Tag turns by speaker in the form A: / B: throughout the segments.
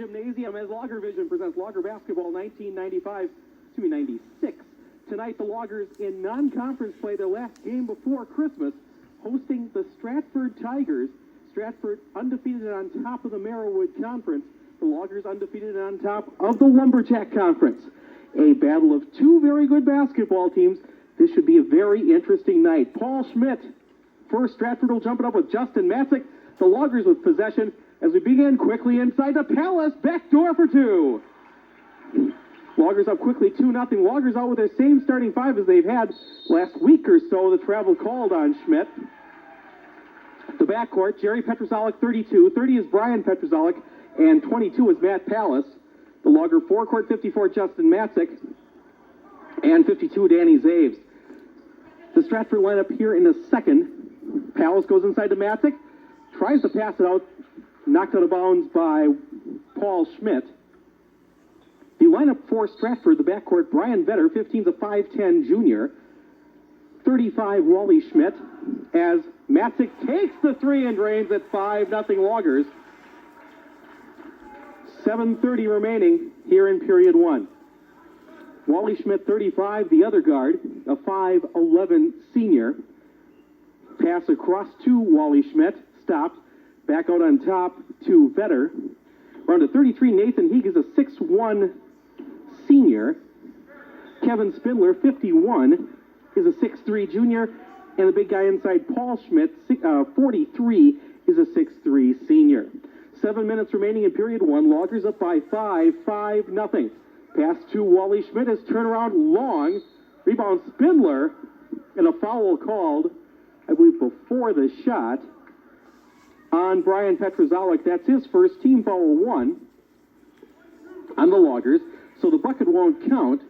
A: Gymnasium as Logger Vision presents Logger Basketball 1995-96. Tonight, the Loggers in non-conference play their last game before Christmas, hosting the Stratford Tigers. Stratford undefeated and on top of the Marawood Conference. The Loggers undefeated and on top of the Lumberjack Conference. A battle of two very good basketball teams. This should be a very interesting night. Paul Schmidt for Stratford will jump it up with Justin Matzik. The Loggers with possession as we begin quickly inside the Palace. Backdoor for two. Loggers up quickly 2-0. Loggers out with their same starting five as they've had last week or so. The travel called on Schmidt. The backcourt, Jerry Petrozolik, 32. 30 is Brian Petrozolik, and 22 is Matt Pallas. The Logger forecourt, 54, Justin Matzik, and 52, Danny Zaves. The Stratford lineup here in the second. Pallas goes inside to Matzik, tries to pass it out, knocked out of bounds by Paul Schmidt. The lineup for Stratford, the backcourt, Brian Vetter, 15's a 5'10 junior. 35, Wally Schmidt, as Matzik takes the three and drains at 5-0 Loggers. 7:30 remaining here in period one. Wally Schmidt, 35, the other guard, a 5'11 senior. Pass across to Wally Schmidt, stopped. Back out on top to Vetter. Around to 33, Nathan Heeg is a 6'1 senior. Kevin Spindler, 51, is a 6'3 junior. And the big guy inside, Paul Schmidt, 43, is a 6'3 senior. 7 minutes remaining in period one. Loggers up by 5-0. Pass to Wally Schmidt is turnaround long. Rebound Spindler, and a foul called, I believe, before the shot on Brian Petrozolik. That's his first, team foul one on the Loggers. So the bucket won't count,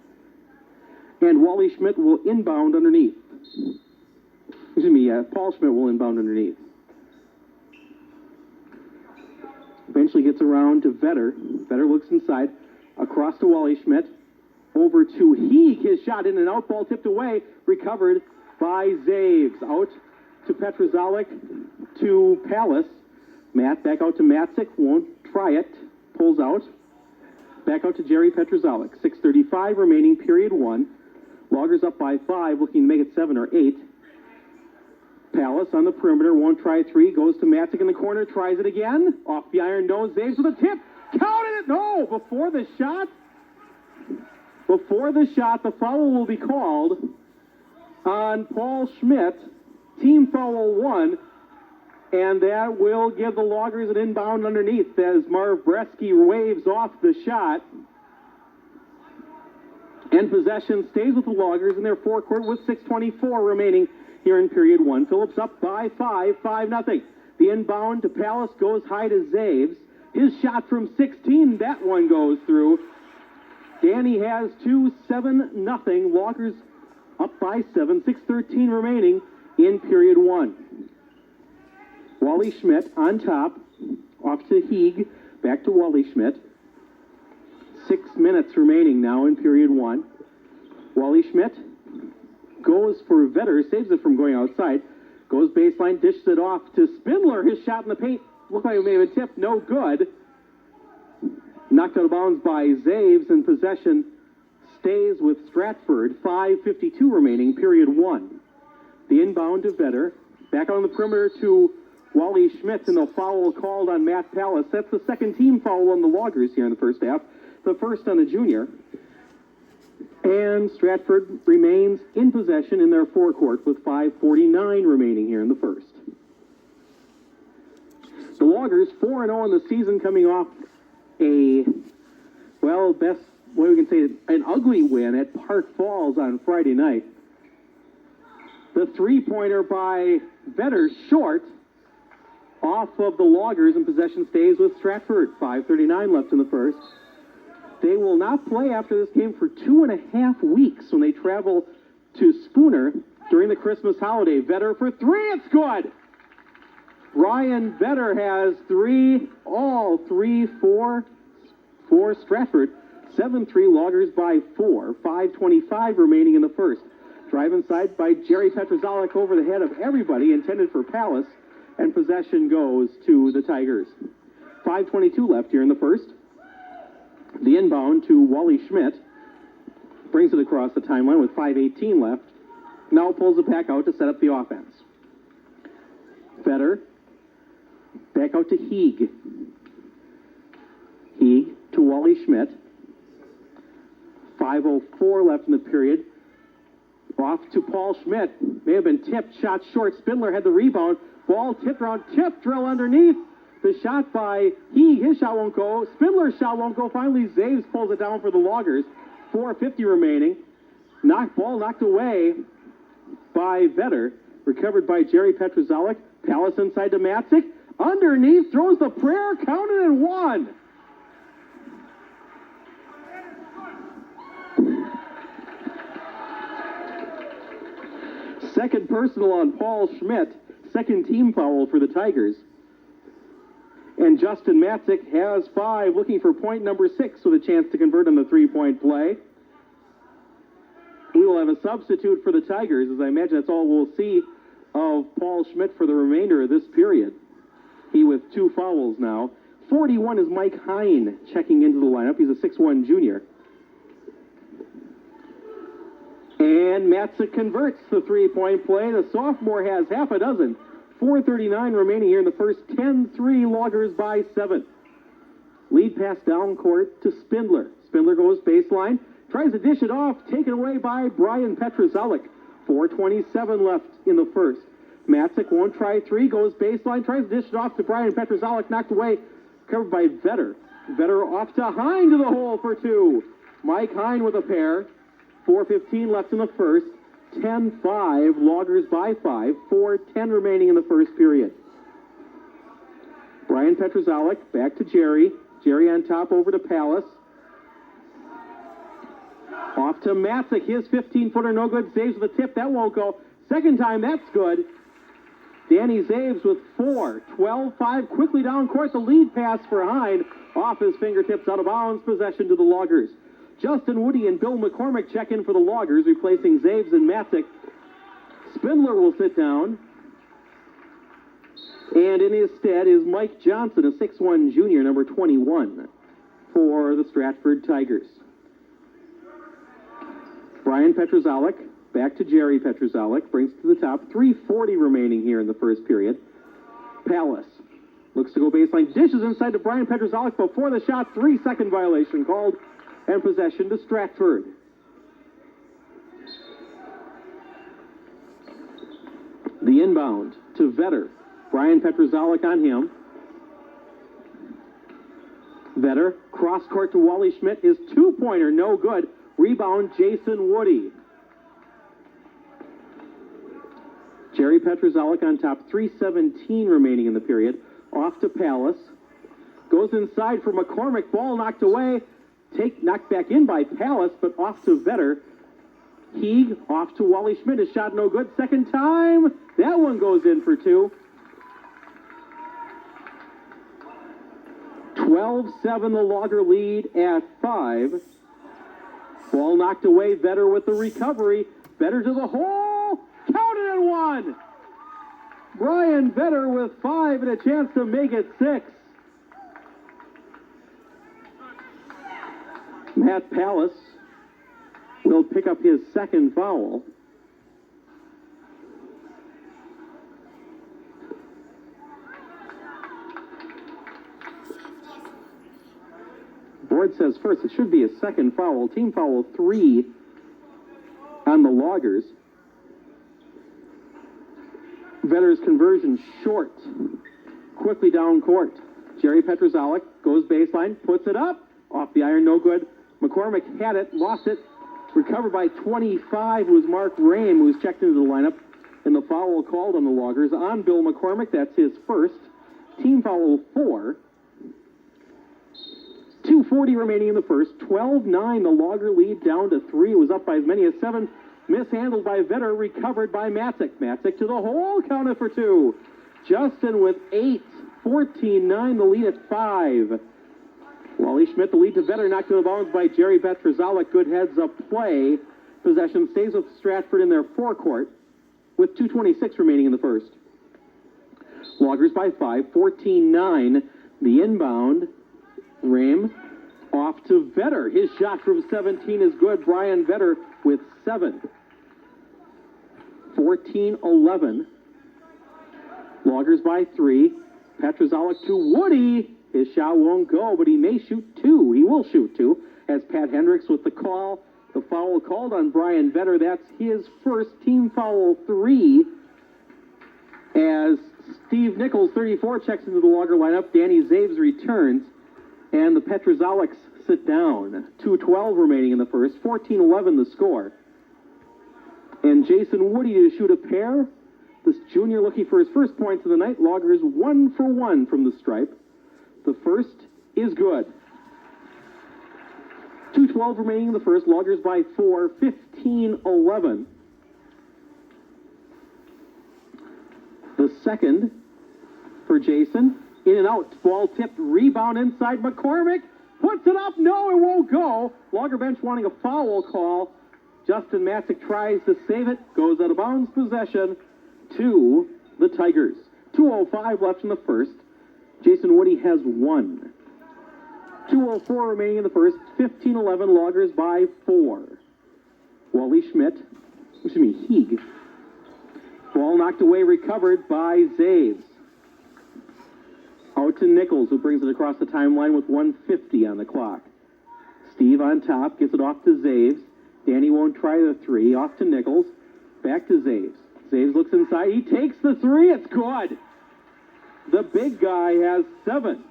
A: and Wally Schmidt will inbound underneath. Excuse me, Paul Schmidt will inbound underneath. Eventually gets around to Vetter. Vetter looks inside, across to Wally Schmidt, over to Heeg. His shot in and out, ball tipped away, recovered by Zaves. Out to Petrozolik, to Pallas. Matt back out to Matzik, won't try it, pulls out. Back out to Jerry Petrozolik. 6:35 remaining, period one. Loggers up by 5, looking to make it 7 or 8. Pallas on the perimeter, won't try three, goes to Matzik in the corner, tries it again. Off the iron, no, Zaves with a tip. Counted it, no, before the shot, the foul will be called on Paul Schmidt. Team foul one, and that will give the Loggers an inbound underneath as Marv Bresky waves off the shot. And possession stays with the Loggers in their forecourt with 6:24 remaining here in period one. Phillips up by 5-0. The inbound to Pallas goes high to Zaves. His shot from 16, that one goes through. Danny has 2, 7-0. Loggers up by 7, 6:13 remaining in period one. Wally Schmidt on top, off to Heeg, back to Wally Schmidt. 6 minutes remaining now in period one. Wally Schmidt goes for Vetter, saves it from going outside, goes baseline, dishes it off to Spindler. His shot in the paint looked like it may have been tipped, no good. Knocked out of bounds by Zaves, and possession stays with Stratford. 5:52 remaining, period one. The inbound to Vetter, back on the perimeter to Wally Schmidt, and the foul called on Matt Pallas. That's the second team foul on the Loggers here in the first half, the first on the junior. And Stratford remains in possession in their forecourt with 5:49 remaining here in the first. The Loggers 4-0 in the season, coming off a, well, best way we can say it, an ugly win at Park Falls on Friday night. The three-pointer by Vetter short, off of the Loggers, and possession stays with Stratford. 5:39 left in the first. They will not play after this game for 2.5 weeks when they travel to Spooner during the Christmas holiday. Vetter for three, it's good! Ryan Vetter has all three for Stratford. 7-3, Loggers by 4. 5:25 remaining in the first. Drive inside by Jerry Petrozolik over the head of everybody, intended for Pallas, and possession goes to the Tigers. 5:22 left here in the first. The inbound to Wally Schmidt. Brings it across the timeline with 5:18 left. Now pulls it back out to set up the offense. Vetter. Back out to Heeg. Heeg to Wally Schmidt. 5:04 left in the period. Off to Paul Schmidt. May have been tipped. Shot short. Spindler had the rebound. Ball tipped around. Tip drill underneath. The shot by Heeg. His shot won't go. Spindler's shot won't go. Finally, Zaves pulls it down for the Loggers. 4:50 remaining. Ball knocked away by Vetter. Recovered by Jerry Petrozalik. Palace inside to Matzik. Underneath. Throws the prayer. Counted and one. Second personal on Paul Schmidt. Second team foul for the Tigers. And Justin Matzik has 5, looking for point number 6 with a chance to convert on the three-point play. We will have a substitute for the Tigers, as I imagine that's all we'll see of Paul Schmidt for the remainder of this period. He with 2 fouls now. 41 is Mike Hine checking into the lineup. He's a 6'1 junior. And Matzik converts the three-point play. The sophomore has half a dozen. 4:39 remaining here in the first. 10-3 Loggers by 7. Lead pass down court to Spindler. Spindler goes baseline. Tries to dish it off. Taken away by Brian Petrozalik. 4:27 left in the first. Matzik won't try 3. Goes baseline. Tries to dish it off to Brian Petrozalik. Knocked away. Covered by Vetter. Vetter off to Hine to the hole for 2. Mike Hine with a pair. 4:15 left in the first. 10-5, Loggers by 5. 4:10 remaining in the first period. Brian Petrozalik back to Jerry. Jerry on top over to Palace. Off to Matzik. His 15-footer no good. Zaves with a tip. That won't go. Second time, that's good. Danny Zaves with 4. 12-5. Quickly down court. The lead pass for Hine. Off his fingertips, out of bounds. Possession to the Loggers. Justin Woody and Bill McCormick check in for the Loggers, replacing Zaves and Matzik. Spindler will sit down. And in his stead is Mike Johnson, a 6'1 junior, number 21, for the Stratford Tigers. Brian Petrozalik, back to Jerry Petrozalik, brings it to the top. 3:40 remaining here in the first period. Palace looks to go baseline, dishes inside to Brian Petrozalik before the shot. 3-second violation called. And possession to Stratford. The inbound to Vetter. Brian Petrozalik on him. Vetter, cross court to Wally Schmidt. His 2-pointer, no good. Rebound, Jason Woody. Jerry Petrozalik on top. 3:17 remaining in the period. Off to Palace. Goes inside for McCormick. Ball knocked away. Knocked back in by Palace, but off to Vetter. Heeg off to Wally Schmidt. His shot no good. Second time. That one goes in for 2. 12-7 the Logger lead at 5. Ball knocked away. Vetter with the recovery. Vetter to the hole. Counted and 1. Brian Vetter with 5 and a chance to make it 6. Matt Palace will pick up his second foul. Board says first. It should be a second foul. Team foul 3 on the Loggers. Vetter's conversion short. Quickly down court. Jerry Petrozalik goes baseline, puts it up. Off the iron, no good. McCormick had it, lost it. Recovered by 25 was Mark Rame, who was checked into the lineup. And the foul called on the Loggers on Bill McCormick. That's his first. Team foul 4. 2:40 remaining in the first. 12-9, the Logger lead down to 3. It was up by as many as 7. Mishandled by Vetter, recovered by Matzik. Matzik to the hole, counted for 2. Justin with 8. 14-9, the lead at 5. Wally Schmidt, the lead to Vetter, knocked out of bounds by Jerry Petrozalik. Good heads-up play. Possession stays with Stratford in their forecourt with 2:26 remaining in the first. Loggers by 5, 14-9. The inbound, Rame Off to Vetter. His shot from 17 is good. Brian Vetter with 7. 14-11. Loggers by 3. Petrozalik to Woody. His shot won't go, but he may shoot 2. He will shoot 2. As Pat Hendricks with the call. The foul called on Brian Vetter. That's his first team foul 3. As Steve Nichols, 34, checks into the Logger lineup. Danny Zaves returns. And the Petrozaliks sit down. 2:12 remaining in the first. 14-11 the score. And Jason Woody to shoot a pair. This junior looking for his first points of the night. Loggers 1 for 1 from the stripe. The first is good. 2:12 remaining in the first. Loggers by 4. 15-11. The second for Jason. In and out. Ball tipped. Rebound inside. McCormick puts it up. No, it won't go. Logger bench wanting a foul call. Justin Matzik tries to save it. Goes out of bounds. Possession to the Tigers. 2:05 left in the first. Jason Woody has 1. 2:04 remaining in the first. 15-11. Loggers by 4. Wally Heeg. Ball knocked away, recovered by Zaves. Out to Nichols, who brings it across the timeline with 1:50 on the clock. Steve on top, gets it off to Zaves. Danny won't try the 3. Off to Nichols. Back to Zaves. Zaves looks inside. He takes the 3. It's good. The big guy has 7.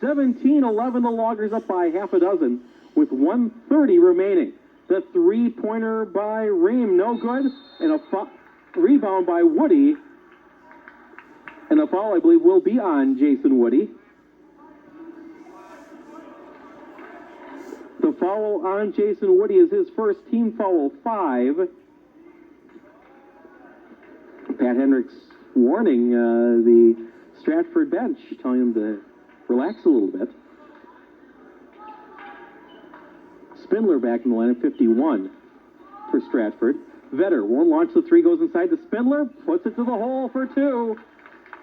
A: 17-11. The Loggers up by half a dozen with 1:30 remaining. The 3-pointer by Ream, no good. And a rebound by Woody. And a foul, I believe, will be on Jason Woody. The foul on Jason Woody is his first team foul, 5. Pat Hendricks warning the Stratford bench, telling him to relax a little bit. Spindler back in the lineup, 51 for Stratford. Vetter won't launch the 3, goes inside to Spindler, puts it to the hole for 2.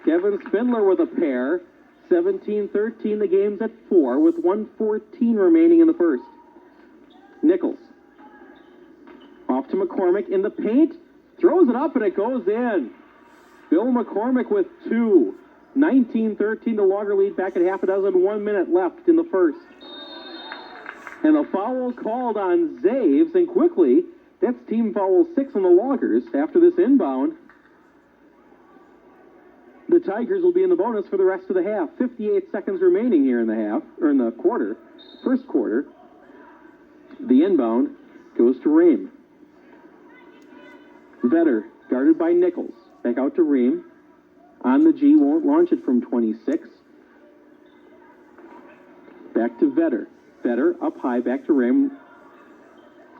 A: Kevin Spindler with a pair. 17-13, the game's at 4 with 1:14 remaining in the first. Nichols. Off to McCormick in the paint. Throws it up and it goes in. Bill McCormick with 2. 19-13, the Logger lead back at half a dozen. 1 minute left in the first. And a foul called on Zaves, and quickly, that's team foul 6 on the Loggers after this inbound. The Tigers will be in the bonus for the rest of the half. 58 seconds remaining here in the half, or in the quarter, first quarter. The inbound goes to Ream. Vetter, guarded by Nichols. Back out to Ream. On the G, won't launch it from 26. Back to Vetter. Vetter up high, back to Ream.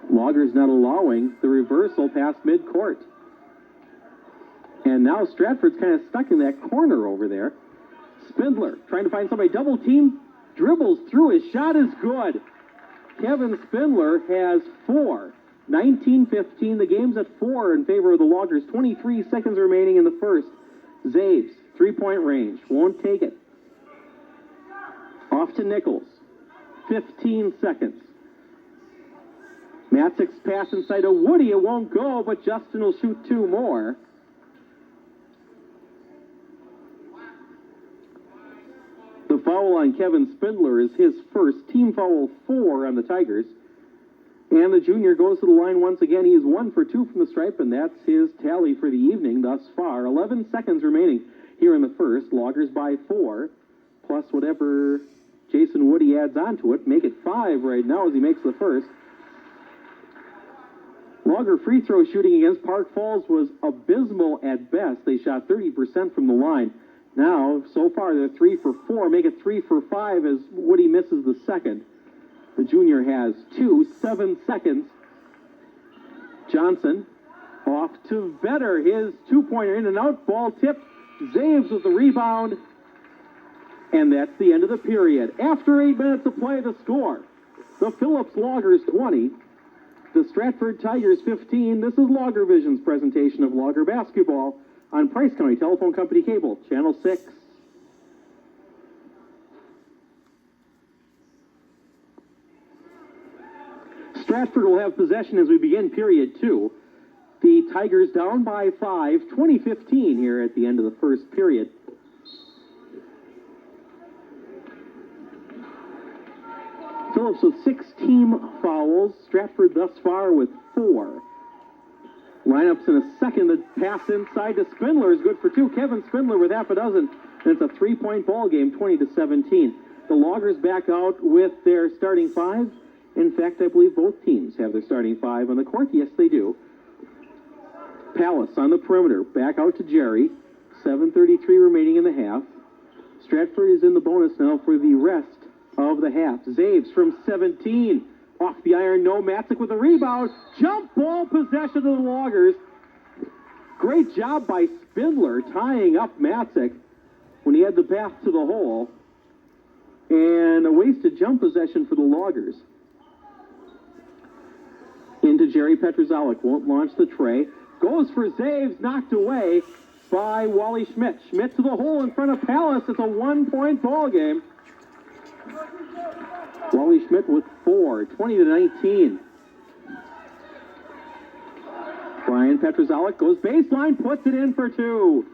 A: Loggers not allowing the reversal past midcourt. And now Stratford's kind of stuck in that corner over there. Spindler trying to find somebody. Double team. Dribbles through. His shot is good. Kevin Spindler has 4. 19-15. The game's at 4 in favor of the Loggers. 23 seconds remaining in the first. Zaves, 3-point range. Won't take it. Off to Nichols. 15 seconds. Matzik's pass inside to Woody. It won't go, but Justin will shoot 2 more. The foul on Kevin Spindler is his first. Team foul 4 on the Tigers. And the junior goes to the line once again. He is 1 for 2 from the stripe, and that's his tally for the evening thus far. 11 seconds remaining here in the first. Loggers by 4, plus whatever Jason Woody adds on to it. Make it 5 right now as he makes the first. Logger free throw shooting against Park Falls was abysmal at best. They shot 30% from the line. Now, so far, they're 3 for 4. Make it 3 for 5 as Woody misses the second. The junior has 2, 7 seconds. Johnson off to Vetter. His 2-pointer in and out. Ball tipped. Zaves with the rebound. And that's the end of the period. After 8 minutes of play, the score. The Phillips Loggers 20. The Stratford Tigers 15. This is Logger Vision's presentation of Logger basketball on Price County Telephone Company Cable, Channel 6. Stratford will have possession as we begin period 2. The Tigers down by 5, 20-15 here at the end of the first period. Phillips with 6 team fouls. Stratford thus far with 4. Lineups in a second. The pass inside to Spindler is good for 2. Kevin Spindler with half a dozen. And it's a 3-point ball game, 20-17. The Loggers back out with their starting 5. In fact, I believe both teams have their starting 5 on the court. Yes, they do. Palace on the perimeter. Back out to Jerry. 7:33 remaining in the half. Stratford is in the bonus now for the rest of the half. Zaves from 17. Off the iron, no. Matzik with a rebound. Jump ball possession of the Loggers. Great job by Spindler tying up Matzik when he had the path to the hole. And a wasted jump possession for the Loggers. Into Jerry Petrozalik. Won't launch the tray. Goes for Zaves. Knocked away by Wally Schmidt. Schmidt to the hole in front of Palace. It's a 1-point ball game. Wally Schmidt with 4, 20-19. Brian Petrozalik goes baseline, puts it in for 2.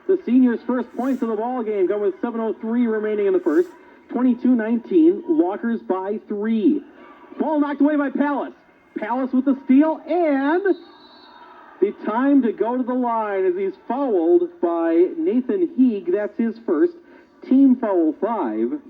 A: The senior's first points of the ball game come with 7:03 remaining in the first. 22-19, Loggers by 3. Ball knocked away by Palace. Palace with the steal, and the time to go to the line as he's fouled by Nathan Heeg. That's his first. Team foul 5.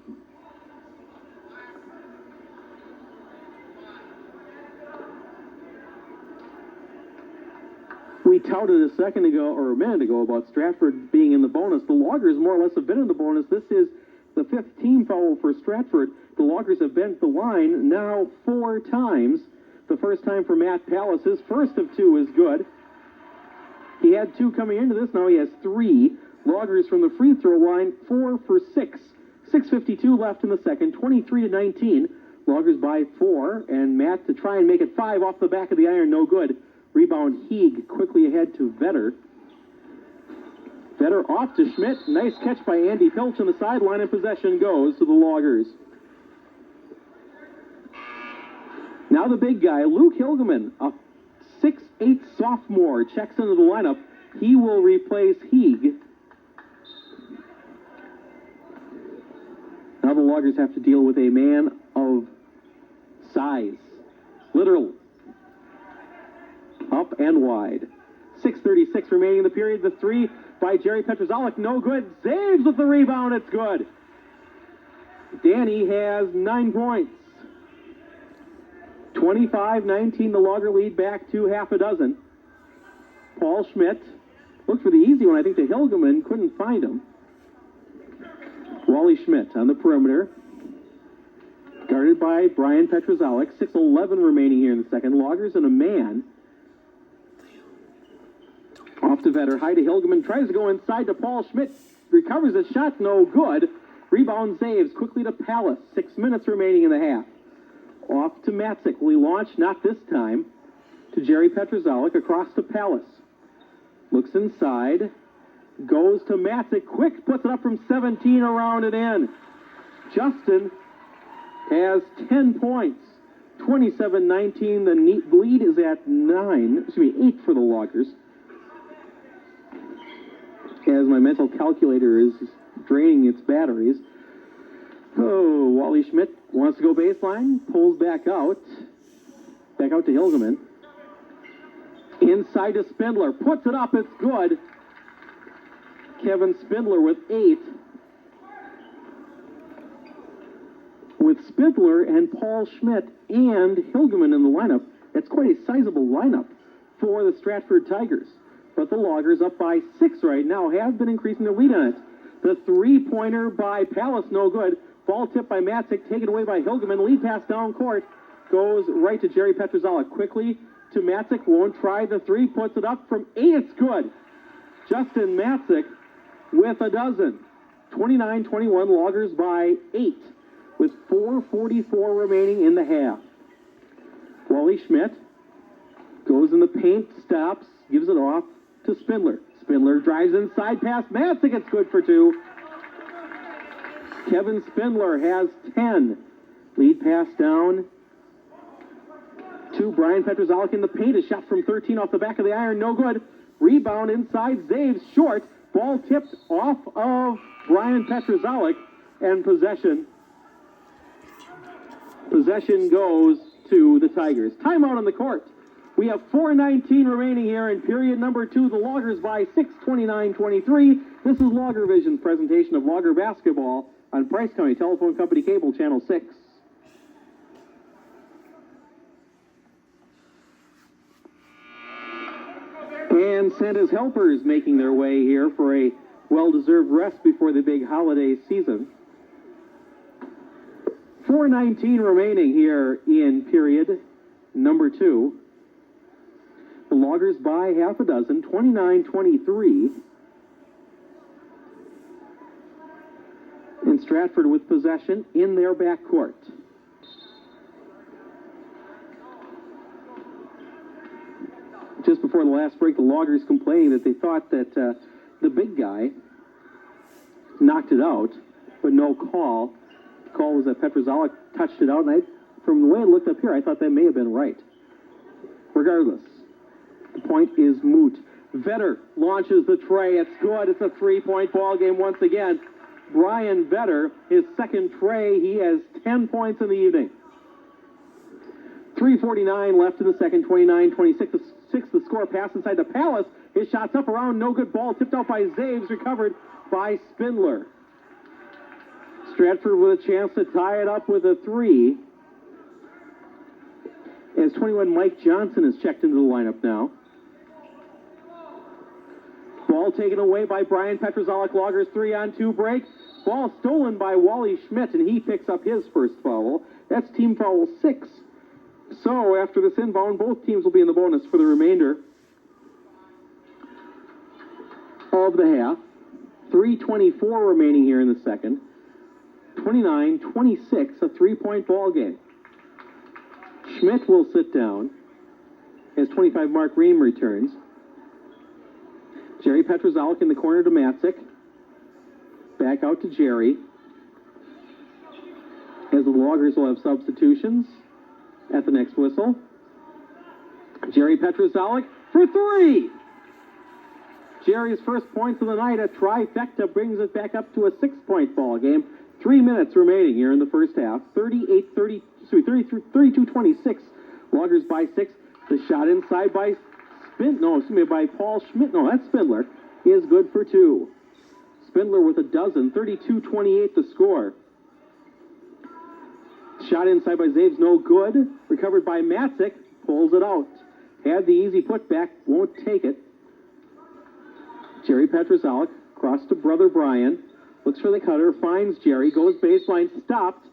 A: We touted a second ago, or a minute ago, about Stratford being in the bonus. The Loggers more or less have been in the bonus. This is the 5th team foul for Stratford. The Loggers have been to the line now 4 times. The first time for Matt Palace. His first of 2 is good. He had 2 coming into this. Now he has 3. Loggers from the free throw line, 4 for 6. 6:52 left in the second. 23-19. Loggers by 4. And Matt to try and make it 5 off the back of the iron. No good. Rebound Heeg quickly ahead to Vetter. Vetter off to Schmidt. Nice catch by Andy Pilch on the sideline, and possession goes to the Loggers. Now the big guy, Luke Hilgeman, a 6'8 sophomore, checks into the lineup. He will replace Heeg. Now the Loggers have to deal with a man of size. Literally. Up and wide. 6:36 remaining in the period. The 3 by Jerry Petrozalik. No good. Zaves with the rebound. It's good. Danny has 9 points. 25-19. The Logger lead back to half a dozen. Paul Schmidt looked for the easy one. I think to Hilgeman. Couldn't find him. Wally Schmidt on the perimeter. Guarded by Brian Petrozalik. 6:11 remaining here in the second. Loggers and a man. Off to Vetter, high to Hilgeman, tries to go inside to Paul Schmidt, recovers his shot, no good. Rebound Zaves quickly to Palace, 6 minutes remaining in the half. Off to Matzik, will he launch? Not this time. To Jerry Petrozalik, across to Palace. Looks inside, goes to Matzik, quick, puts it up from 17, around and in. Justin has 10 points. 27-19, the lead is at 8 for the Loggers. As my mental calculator is draining its batteries. Oh, Wally Schmidt wants to go baseline, pulls back out to Hilgeman. Inside to Spindler, puts it up, it's good. Kevin Spindler with 8. With Spindler and Paul Schmidt and Hilgeman in the lineup, it's quite a sizable lineup for the Stratford Tigers. But the Loggers up by 6 right now have been increasing their lead on it. The 3-pointer by Palace, no good. Ball tipped by Matzik, taken away by Hilgeman. Lead pass down court goes right to Jerry Petrozalik. Quickly to Matzik, won't try the 3, puts it up from 8, it's good. Justin Matzik with a dozen. 29-21, Loggers by 8 with 4:44 remaining in the half. Wally Schmidt goes in the paint, stops, gives it off to Spindler. Spindler drives inside past Matzik. It's good for 2. Kevin Spindler has 10. Lead pass down to Brian Petrozalik in the paint. A shot from 13 off the back of the iron, no good. Rebound inside, Zaves short. Ball tipped off of Brian Petrozalik, and possession goes to the Tigers. Timeout on the court. We have 4:19 remaining here in period number 2. The Loggers by 6, 29-23. This is Logger Vision's presentation of Logger basketball on Price County Telephone Company Cable Channel 6. And Santa's helpers making their way here for a well-deserved rest before the big holiday season. 4:19 remaining here in period number 2. The Loggers by half a dozen, 29-23. And Stratford with possession in their backcourt. Just before the last break, the Loggers complaining that they thought that the big guy knocked it out, but no call. The call was that Petrozalik touched it out, and from the way it looked up here, I thought that may have been right. Regardless, the point is moot. Vetter launches the tray. It's good. It's a three-point ball game once again. Brian Vetter, his second tray. He has 10 points in the evening. 3:49 left in the second, 29-26. The score, pass inside the Palace. His shot's up around, no good. Ball tipped out by Zaves, recovered by Spindler. Stratford with a chance to tie it up with a 3. As 21 Mike Johnson is checked into the lineup now. Ball taken away by Brian Petrozalik. Loggers 3-on-2 break. Ball stolen by Wally Schmidt, and he picks up his first foul. That's team foul 6. So, after this inbound, both teams will be in the bonus for the remainder of the half. 3:24 remaining here in the second. 29-26, a three-point ball game. Schmidt will sit down as 25 Mark Ream returns. Jerry Petrozalik in the corner to Matzik. Back out to Jerry. As the Loggers will have substitutions at the next whistle. Jerry Petrozalik for 3. Jerry's first points of the night, a trifecta, brings it back up to a 6-point ball game. 3 minutes remaining here in the first half. 32-26. Loggers by 6. The shot inside by by Paul Schmidt. No, that's Spindler. Is good for 2. Spindler with a dozen. 32-28 the score. Shot inside by Zaves, no good. Recovered by Matzik, pulls it out. Had the easy putback, won't take it. Jerry Petrozalik, across to brother Brian. Looks for the cutter, finds Jerry, goes baseline, stopped.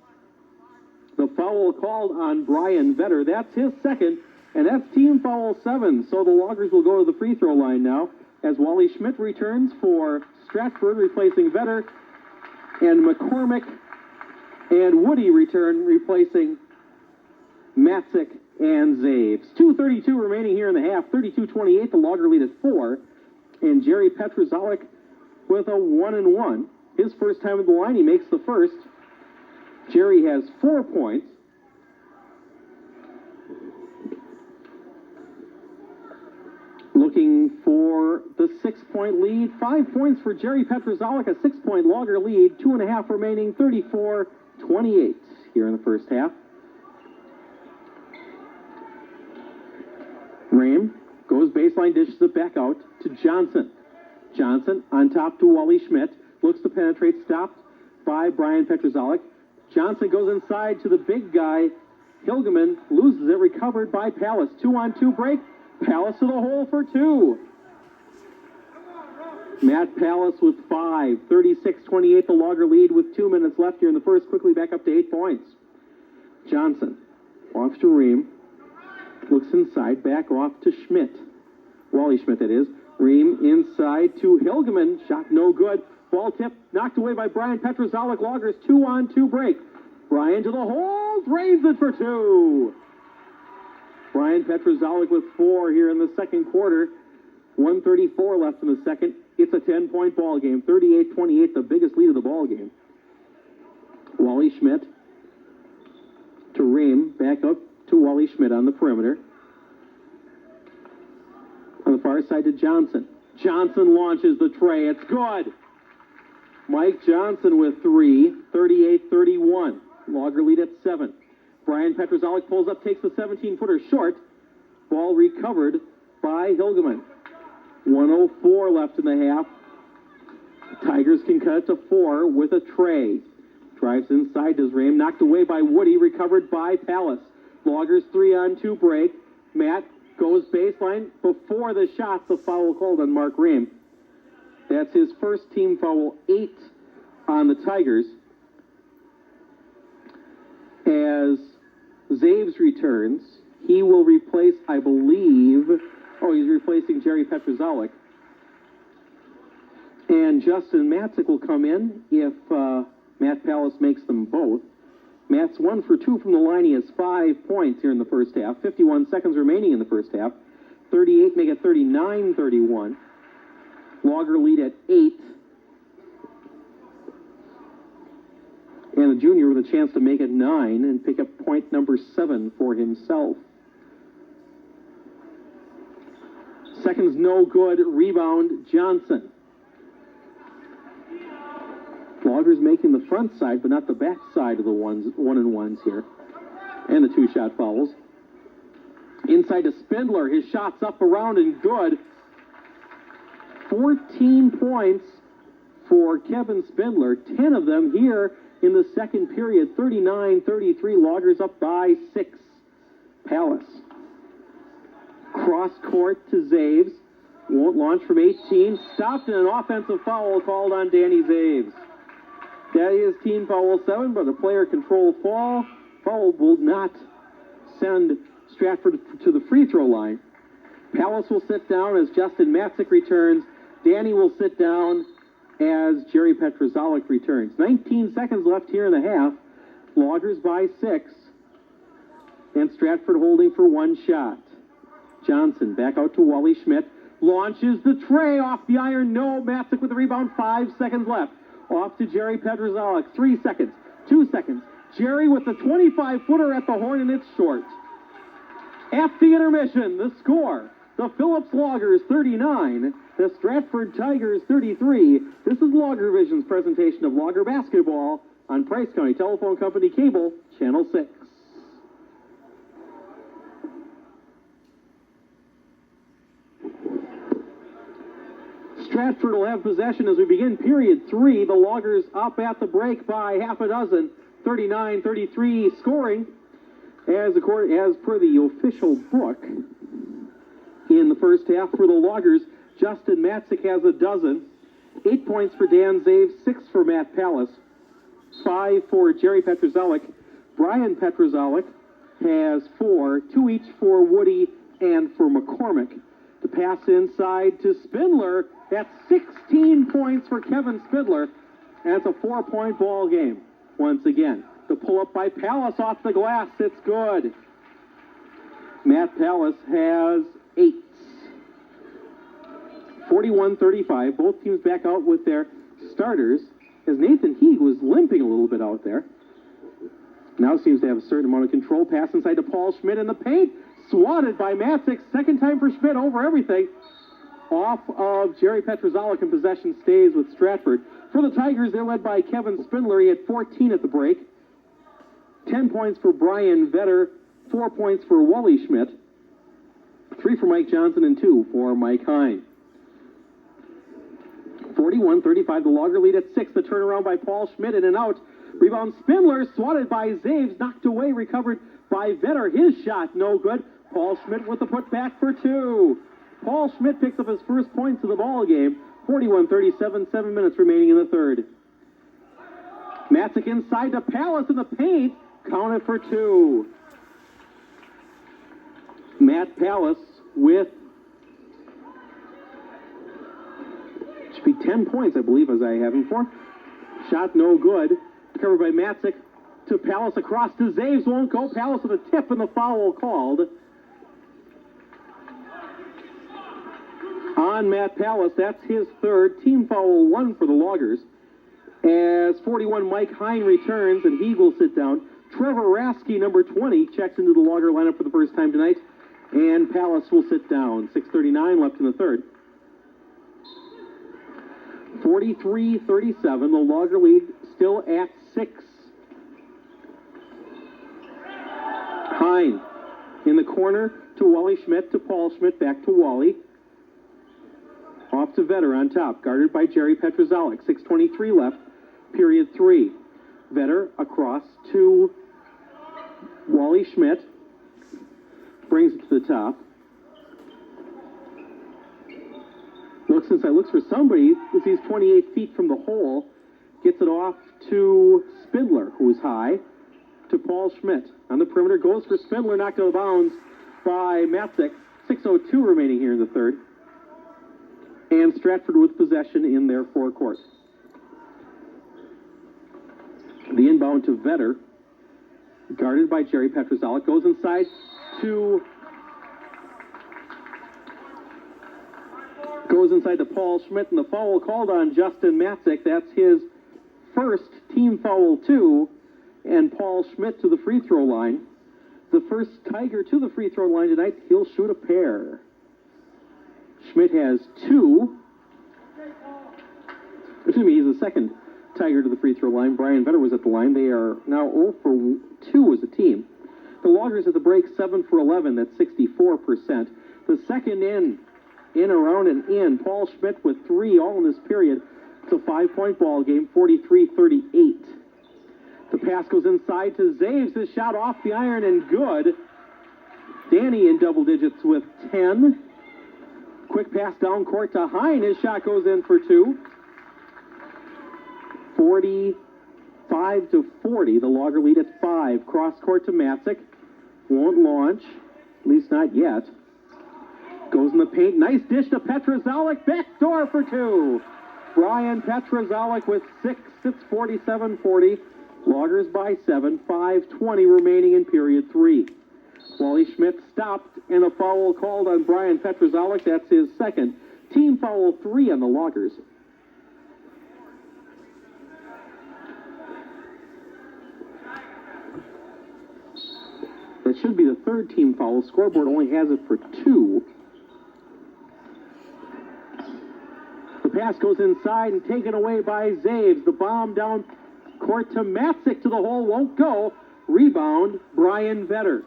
A: The foul called on Brian Vetter. That's his second, and that's team foul 7. So the Loggers will go to the free throw line now as Wally Schmidt returns for Stratford, replacing Vetter, and McCormick and Woody return, replacing Matzik and Zaves. 2:32 remaining here in the half. 32-28, the Logger lead at 4. And Jerry Petrozalik with a 1-and-1. His first time at the line, he makes the first. Jerry has 4 points. Looking for the 6-point lead. 5 points for Jerry Petrozalik, a 6-point Logger lead. 2.5 remaining, 34-28 here in the first half. Rame goes baseline, dishes it back out to Johnson. Johnson on top to Wally Schmidt. Looks to penetrate, stopped by Brian Petrozalik. Johnson goes inside to the big guy. Hilgeman loses it, recovered by Palace. 2-on-2 break. Palace to the hole for 2. Matt Palace with 5. 36-28, the Logger lead with 2 minutes left here in the first. Quickly back up to 8 points. Johnson off to Ream. Looks inside, back off to Schmidt. Wally Schmidt, that is. Ream inside to Hilgeman. Shot no good. Ball tip knocked away by Brian Petrozalik. Loggers 2-on-2 break. Brian to the hole. Drains it for 2. Brian Petrozalik with 4 here in the second quarter. 1:34 left in the second. It's a 10-point ball game. 38-28, the biggest lead of the ball game. Wally Schmidt to Ream. Back up to Wally Schmidt on the perimeter. On the far side to Johnson. Johnson launches the tray. It's good. Mike Johnson with 3, 38-31. Logger lead at 7. Brian Petrozellik pulls up, takes the 17-footer short. Ball recovered by Hilgeman. 1:04 left in the half. Tigers can cut it to 4 with a tray. Drives inside, does Ram. Knocked away by Woody, recovered by Pallas. Loggers 3-on-2 break. Matt goes baseline. Before the shot, the foul called on Mark Ram. That's his first team foul, 8 on the Tigers. As Zaves returns, he will replace, I believe, he's replacing Jerry Petrozellik. And Justin Matzik will come in if Matt Pallas makes them both. Matt's 1 for 2 from the line. He has 5 points here in the first half. 51 seconds remaining in the first half. 38 make it 39-31. Logger lead at 8. And the junior with a chance to make it 9 and pick up point number 7 for himself. Seconds no good. Rebound, Johnson. Loggers making the front side, but not the back side of the one-and-ones here. And the 2-shot fouls. Inside to Spindler. His shot's up, around, and good. 14 points for Kevin Spindler. 10 of them here in the second period. 39-33. Loggers up by 6. Pallas. Cross court to Zaves. Won't launch from 18. Stopped in an offensive foul called on Danny Zaves. That is team foul 7, but a player control foul. Foul will not send Stratford to the free throw line. Pallas will sit down as Justin Matzik returns. Danny will sit down as Jerry Petrozellik returns. 19 seconds left here in the half. Loggers by 6. And Stratford holding for 1 shot. Johnson back out to Wally Schmidt. Launches the tray off the iron. No. Matzik with the rebound. 5 seconds left. Off to Jerry Petrozellik. 3 seconds. 2 seconds. Jerry with the 25-footer at the horn, and it's short. At the intermission, the score. The Phillips Loggers 39. The Stratford Tigers 33. This is Logger Vision's presentation of Logger basketball on Price County Telephone Company Cable, Channel 6. Stratford will have possession as we begin period 3. The Loggers up at the break by half a dozen. 39-33 scoring as per the official book. In the first half for the Loggers, Justin Matzik has a dozen. 8 points for Dan Zaves, 6 for Matt Pallas, 5 for Jerry Petrozellik. Brian Petrozellik has 4, 2 each for Woody and for McCormick. The pass inside to Spindler. That's 16 points for Kevin Spindler. And it's a 4-point ball game once again. The pull-up by Pallas off the glass. It's good. Matt Pallas has 8. 41-35. Both teams back out with their starters as Nathan Heeg was limping a little bit out there. Now seems to have a certain amount of control. Pass inside to Paul Schmidt in the paint. Swatted by Matzik. Second time for Schmidt over everything. Off of Jerry Petrozellik, and possession stays with Stratford. For the Tigers, they're led by Kevin Spindler. He had 14 at the break. 10 points for Brian Vetter. 4 points for Wally Schmidt. 3 for Mike Johnson and 2 for Mike Hine. 41-35, the Logger lead at 6. The turnaround by Paul Schmidt, in and out. Rebound Spindler, swatted by Zaves, knocked away, recovered by Vetter. His shot, no good. Paul Schmidt with the putback for 2. Paul Schmidt picks up his first points of the ball game. 41-37, 7 minutes remaining in the third. Matzik inside to Pallas in the paint. Counted for 2. Matt Pallas with should be 10 points, I believe, as I have him for. Shot no good. Covered by Matzik to Pallas across to Zaves. Won't go. Pallas with a tip and the foul called on Matt Pallas. That's his third. Team foul 1 for the Loggers. As 41 Mike Hine returns, and he will sit down. Trevor Rasky, number 20, checks into the Logger lineup for the first time tonight. And Palace will sit down. 6:39 left in the third. 43-37. The Logger lead still at 6. Hine in the corner to Wally Schmidt, to Paul Schmidt, back to Wally. Off to Vetter on top, guarded by Jerry Petrozellik. 6:23 left, period 3. Vetter across to Wally Schmidt. Brings it to the top. Looks inside, looks for somebody. He's 28 feet from the hole. Gets it off to Spindler, who's high, to Paul Schmidt. On the perimeter, goes for Spindler, knocked out of bounds by Matzik. 6:02 remaining here in the third. And Stratford with possession in their forecourt. The inbound to Vetter, guarded by Jerry Petrozellik, goes inside to Paul Schmidt, and the foul called on Justin Matzik. That's his first team foul, too, and Paul Schmidt to the free throw line. The first Tiger to the free throw line tonight. He'll shoot a pair. Schmidt has 2. Excuse me, he's the second Tiger to the free throw line. Brian Vetter was at the line. They are now 0 for 2 as a team. The Loggers at the break, 7 for 11. That's 64%. The second in, around and in. Paul Schmidt with 3 all in this period. It's a 5-point ball game, 43-38. The pass goes inside to Zaves. His shot off the iron and good. Danny in double digits with 10. Quick pass down court to Hine. His shot goes in for 2. 45-40. The Logger lead at 5. Cross court to Matzik. Won't launch. At least not yet. Goes in the paint. Nice dish to Petrozellik. Back door for 2. Brian Petrozellik with 6. It's 47-40. Loggers by 7. 5:20 remaining in period 3. Wally Schmidt stopped, and a foul called on Brian Petrozellik. That's his second. Team foul 3 on the Loggers. That should be the third team foul. Scoreboard only has it for 2. The pass goes inside and taken away by Zaves. The bomb down court to Matzik to the hole. Won't go. Rebound, Brian Vetter.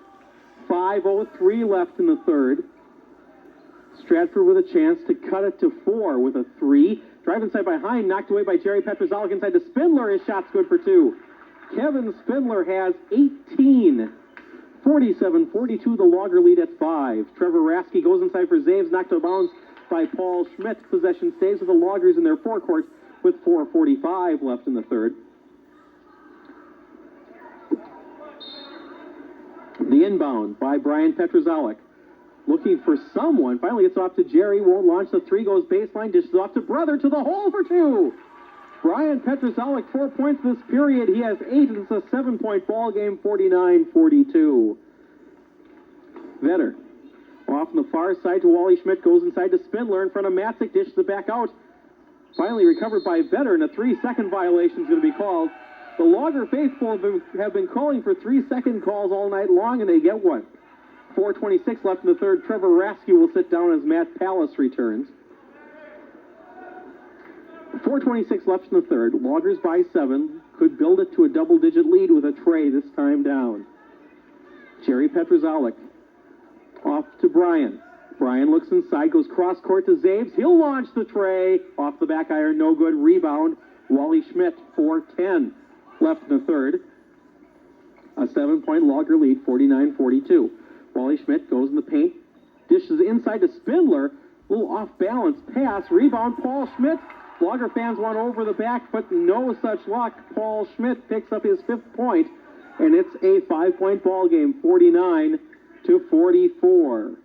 A: 5:03 left in the third. Stratford with a chance to cut it to 4 with a 3. Drive inside by Hine, knocked away by Jerry Petrozellik inside to Spindler. His shot's good for 2. Kevin Spindler has 18. 47-42, the Logger lead at 5. Trevor Rasky goes inside for Zaves, knocked out of bounds by Paul Schmidt. Possession stays with the Loggers in their forecourt with 4:45 left in the third. The inbound by Brian Petrozellik. Looking for someone. Finally gets off to Jerry. Won't launch. The 3 goes baseline. Dishes off to Brother to the hole for 2. Brian Petrozellik, 4 points this period. He has 8, and it's a 7-point ball game, 49-42. Vetter off on the far side to Wally Schmidt. Goes inside to Spindler in front of Matzik. Dishes it back out. Finally recovered by Vetter, and a 3-second violation is going to be called. The Logger faithful have been calling for 3-second calls all night long, and they get one. 4:26 left in the third. Trevor Rasky will sit down as Matt Pallas returns. 4:26 left in the third. Loggers by 7. Could build it to a double-digit lead with a tray this time down. Jerry Petrozellik off to Brian. Brian looks inside, goes cross-court to Zaves. He'll launch the tray. Off the back iron, no good. Rebound, Wally Schmidt, 4:10 left in the third. A 7-point Logger lead, 49-42. Wally Schmidt goes in the paint. Dishes inside to Spindler. Little off-balance pass. Rebound, Paul Schmidt. Logger fans want over the back, but no such luck. Paul Schmidt picks up his 5th point, and it's a 5-point ball game, 49-44.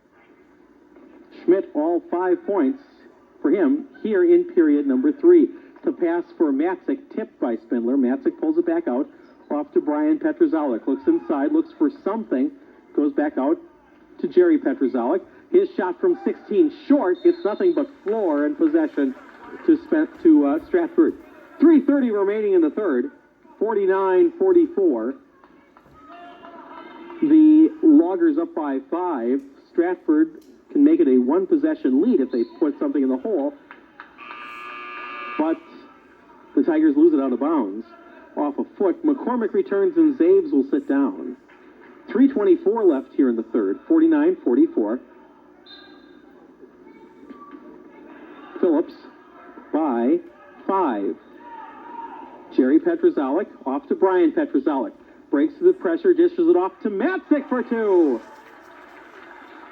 A: Schmidt, all 5 points for him here in period number 3. The pass for Matzik, tipped by Spindler. Matzik pulls it back out, off to Brian Petrozellik. Looks inside, looks for something, goes back out to Jerry Petrozellik. His shot from 16 short. It's nothing but floor and possession to Stratford. 3:30 remaining in the third. 49-44. The Loggers up by 5. Stratford can make it a one-possession lead if they put something in the hole. But the Tigers lose it out of bounds. Off a foot. McCormick returns and Zaves will sit down. 3:24 left here in the third. 49-44. Phillips by 5. Jerry Petrozalik off to Brian Petrozalik. Breaks to the pressure, dishes it off to Matzik for 2.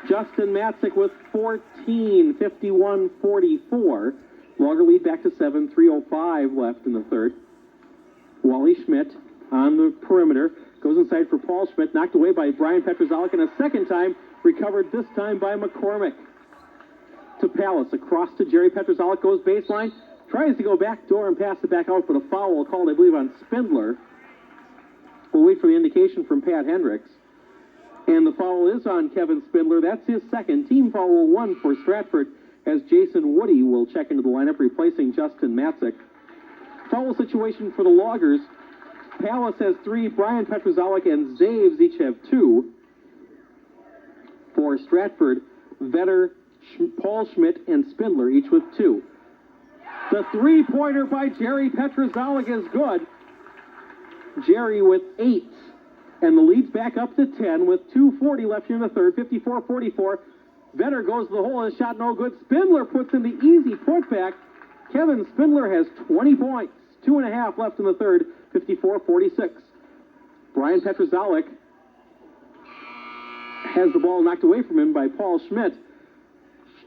A: Justin Matzik with 14, 51-44. Logger lead back to 7, 3:05 left in the third. Wally Schmidt on the perimeter. Goes inside for Paul Schmidt, knocked away by Brian Petrozalik, and a second time, recovered this time by McCormick. To Pallas, across to Jerry Petrozalik, goes baseline, tries to go back door and pass it back out, but a foul called, I believe, on Spindler. We'll wait for the indication from Pat Hendricks. And the foul is on Kevin Spindler. That's his second. Team foul 1 for Stratford, as Jason Woody will check into the lineup, replacing Justin Matzik. Foul situation for the Loggers. Pallas has 3, Brian Petrozalik and Zaves each have 2. For Stratford, Vetter, Paul Schmidt, and Spindler each with 2. The three-pointer by Jerry Petrozalik is good. Jerry with 8. And the lead's back up to 10 with 2:40 left here in the third. 54-44. Vetter goes to the hole and a shot no good. Spindler puts in the easy putback. Kevin Spindler has 20 points. 2.5 left in the third. 54-46. Brian Petrozalik has the ball knocked away from him by Paul Schmidt.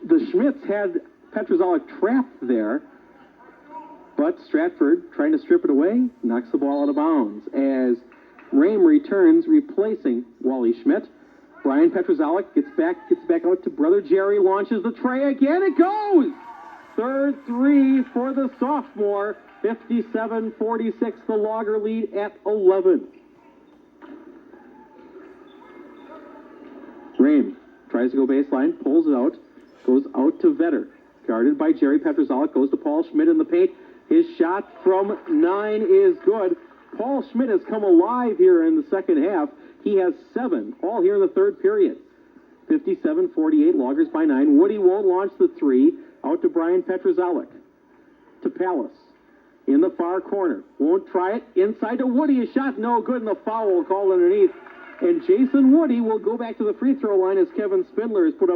A: The Schmidts had Petrozalik trapped there, but Stratford, trying to strip it away, knocks the ball out of bounds as Rame returns, replacing Wally Schmidt. Brian Petrozalik gets back out to brother Jerry, launches the tray again, it goes! Third 3 for the sophomore. 57-46, the Logger lead at 11. Rame tries to go baseline, pulls it out, goes out to Vetter. Guarded by Jerry Petrozalik, goes to Paul Schmidt in the paint. His shot from 9 is good. Paul Schmidt has come alive here in the second half. He has 7, all here in the third period. 57-48, Loggers by 9. Woody won't launch the 3. Out to Brian Petrozalik. To Pallas. In the far corner. Won't try it. Inside to Woody. A shot no good, and the foul called underneath. And Jason Woody will go back to the free throw line as Kevin Spindler has put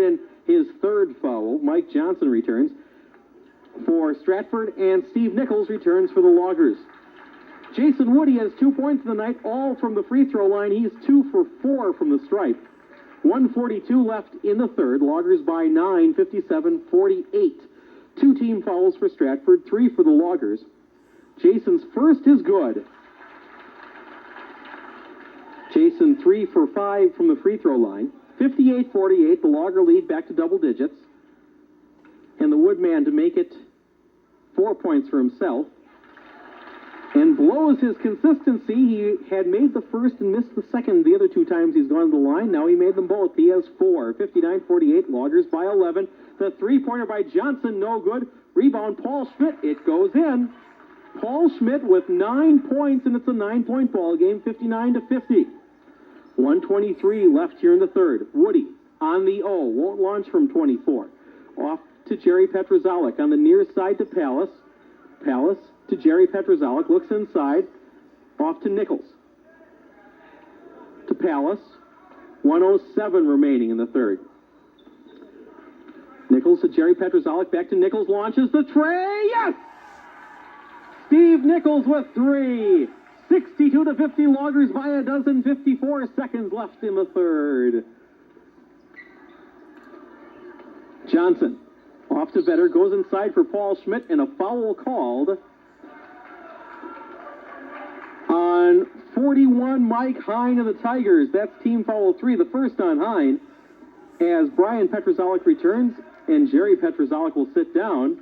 A: in his third foul. Mike Johnson returns for Stratford, and Steve Nichols returns for the Loggers. Jason Woody has 2 points in the night, all from the free throw line. He's 2 for 4 from the stripe. 1:42 left in the third. Loggers by 9, 57-48. 2 team fouls for Stratford, 3 for the Loggers. Jason's first is good. Jason 3 for 5 from the free throw line. 58-48, the Logger lead back to double digits. And the Woodman to make it 4 points for himself. And blows his consistency. He had made the first and missed the second the other 2 times he's gone to the line. Now he made them both. He has 4. 59-48, Loggers by 11. The three-pointer by Johnson, no good. Rebound, Paul Schmidt. It goes in. Paul Schmidt with 9 points, and it's a 9-point ball game, 59-50. 1:23 left here in the third. Woody on the O. Won't launch from 24. Off to Jerry Petrozalik on the near side to Pallas. Pallas to Jerry Petrozalik. Looks inside. Off to Nichols. To Pallas. 1:07 remaining in the third. Nichols to Jerry Petrozalik. Back to Nichols. Launches the tray. Yes! Steve Nichols with 3. 62-50, Loggers by a dozen. 54 seconds left in the third. Johnson off to Vetter, goes inside for Paul Schmidt, and a foul called on 41, Mike Hine of the Tigers. That's team foul 3, the first on Hine, as Brian Petrozalik returns, and Jerry Petrozalik will sit down.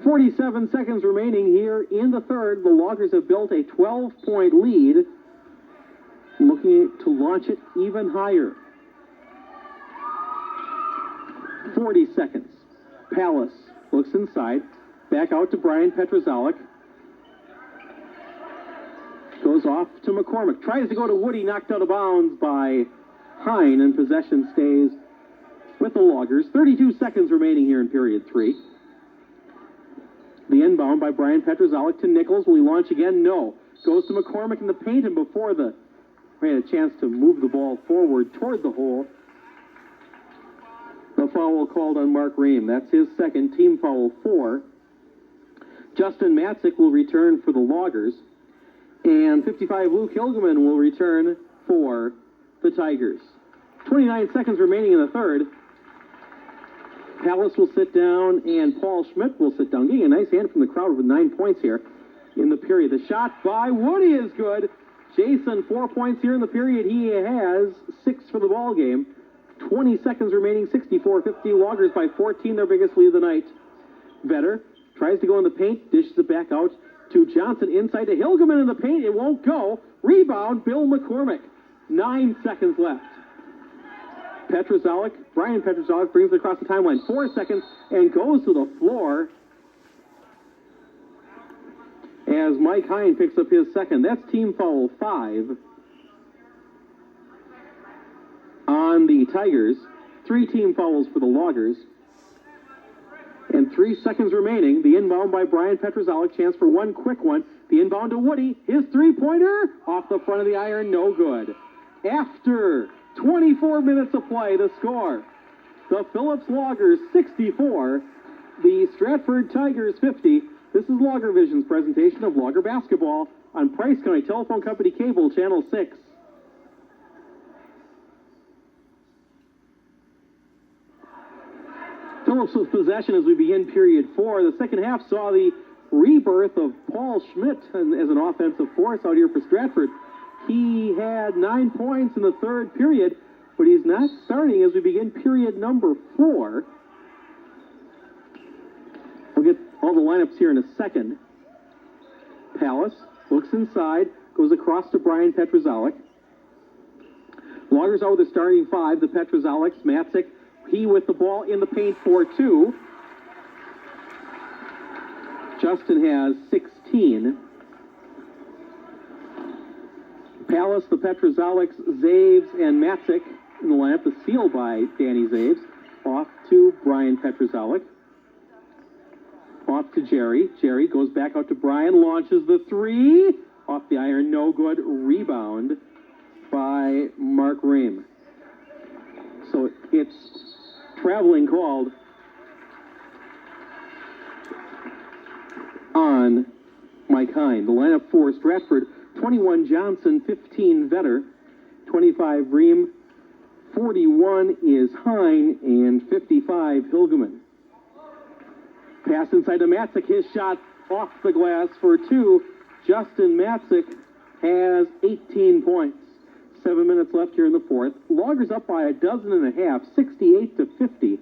A: 47 seconds remaining here in the third. The Loggers have built a 12-point lead, looking to launch it even higher. 40 seconds. Pallas looks inside. Back out to Brian Petrozalik. Goes Goes off to McCormick. Tries to go to Woody, knocked out of bounds by Hine, and possession stays with the Loggers. 32 seconds remaining here in period 3. The inbound by Brian Petrozellik to Nichols. Will he launch again? No. Goes to McCormick in the paint, and before we had a chance to move the ball forward toward the hole, the foul called on Mark Ream. That's his second, team foul 4. Justin Matzik will return for the Loggers. And 55, Luke Hilgeman will return for the Tigers. 29 seconds remaining in the third. Pallas will sit down, and Paul Schmidt will sit down. Getting a nice hand from the crowd with 9 points here in the period. The shot by Woody is good. Jason, 4 points here in the period. He has 6 for the ball game. 20 seconds remaining, 64-50. Loggers by 14, their biggest lead of the night. Vetter tries to go in the paint, dishes it back out to Johnson, inside to Hilgeman in the paint. It won't go. Rebound, Bill McCormick. 9 seconds left. Brian Petrozellik brings it across the timeline. 4 seconds and goes to the floor as Mike Hine picks up his second. That's team foul 5 on the Tigers. 3 team fouls for the Loggers. And 3 seconds remaining. The inbound by Brian Petrozellik. Chance for one quick one. The inbound to Woody. His three-pointer off the front of the iron. No good. After 24 minutes of play, the score. The Phillips Loggers 64. The Stratford Tigers 50. This is Logger Vision's presentation of Logger basketball on Price County Telephone Company Cable, Channel 6. Phillips with possession as we begin period 4. The second half saw the rebirth of Paul Schmidt as an offensive force out here for Stratford. He had 9 points in the third period, but he's not starting as we begin period number 4. We'll get all the lineups here in a second. Pallas looks inside, goes across to Brian Petrozellik. Loggers out with the starting 5, the Petrozelliks, Matzik. He with the ball in the paint for 2. Justin has 16. Pallas, the Petrozelliks, Zaves, and Matzik in the lineup. The steal by Danny Zaves. Off to Brian Petrozellik. Off to Jerry. Jerry goes back out to Brian, launches the 3. Off the iron, no good. Rebound by Mark Ream. So it's traveling called on Mike Hine. The lineup for Stratford, 21 Johnson, 15 Vetter, 25 Ream, 41 is Hine, and 55 Hilgeman. Pass inside to Matzik. His shot off the glass for 2. Justin Matzik has 18 points. 7 minutes left here in the fourth. Loggers up by 12 and a half, 68-50.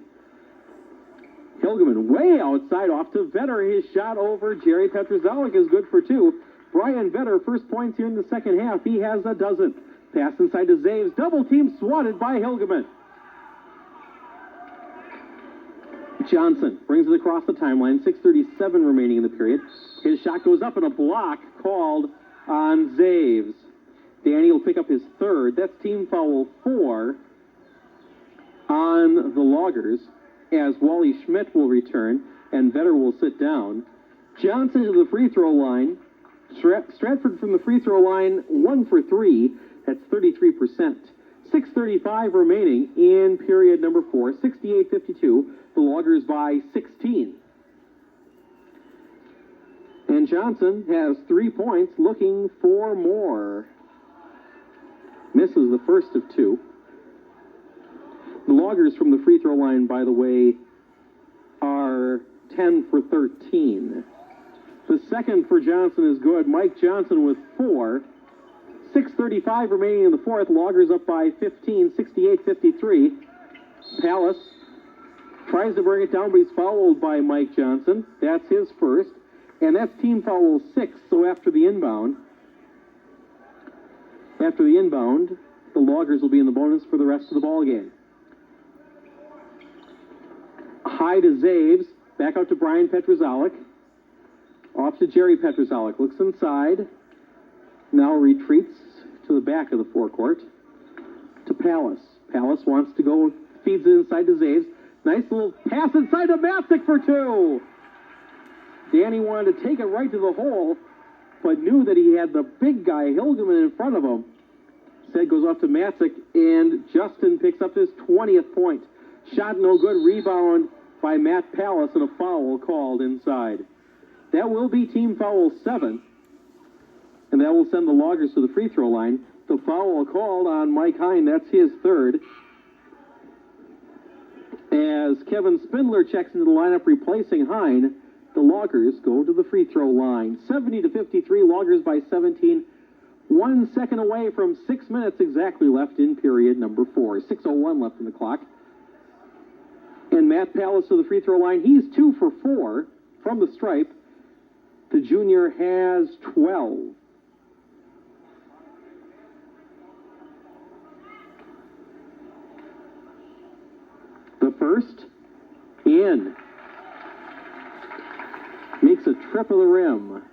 A: Hilgeman way outside, off to Vetter. His shot over Jerry Petrozellik is good for 2. Brian Vetter, first points here in the second half. He has 12. Pass inside to Zaves. Double team swatted by Hilgeman. Johnson brings it across the timeline. 6:37 remaining in the period. His shot goes up and a block called on Zaves. Danny will pick up his third. That's team foul 4 on the Loggers as Wally Schmidt will return and Vetter will sit down. Johnson to the free throw line. Stratford from the free throw line, 1 for 3. That's 33%. 6:35 remaining in period number 4. 68-52. The Loggers by 16. And Johnson has 3 points, looking for more. Misses the first of 2. The Loggers from the free throw line, by the way, are 10 for 13. The second for Johnson is good. Mike Johnson with 4. 6:35 remaining in the fourth. Loggers up by 15, 68-53. Pallas tries to bring it down, but he's fouled by Mike Johnson. That's his first. And that's team foul 6, so after the inbound, the Loggers will be in the bonus for the rest of the ball game. High to Zaves, back out to Brian Petrozellik. Off to Jerry Petrozellik, looks inside. now retreats to the back of the forecourt to Pallas. Pallas wants to go, feeds it inside to Zaves. Nice little pass inside to Matzik for two. Danny wanted to take it right to the hole, but knew that he had the big guy, Hilgeman, in front of him. Instead goes off to Matzik, and Justin picks up his 20th point. Shot no good, rebound by Matt Pallas, and a foul called inside. That will be team foul 7, and that will send the Loggers to the free throw line. The foul called on Mike Hine, that's his third. As Kevin Spindler checks into the lineup replacing Hine, the Loggers go to the free throw line. 70-53, Loggers by 17. 1 second away from 6 minutes exactly left in period number 4. 6:01 left in the clock. And Matt Pallas to the free throw line. He's 2 for 4 from the stripe. The junior has 12. The first, in. Makes a trip of the rim,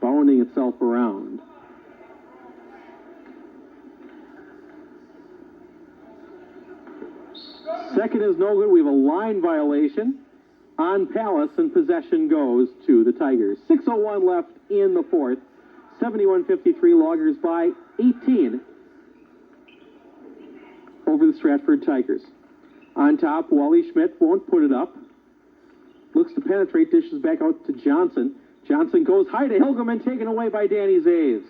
A: bounding itself around. Second is no good. We have a line violation on Pallas, and possession goes to the Tigers. 6:01 left in the fourth. 71-53, Loggers by 18 over the Stratford Tigers. On top, Wally Schmidt won't put it up. Looks to penetrate, dishes back out to Johnson. Johnson goes high to Hilgeman, taken away by Danny Zaves.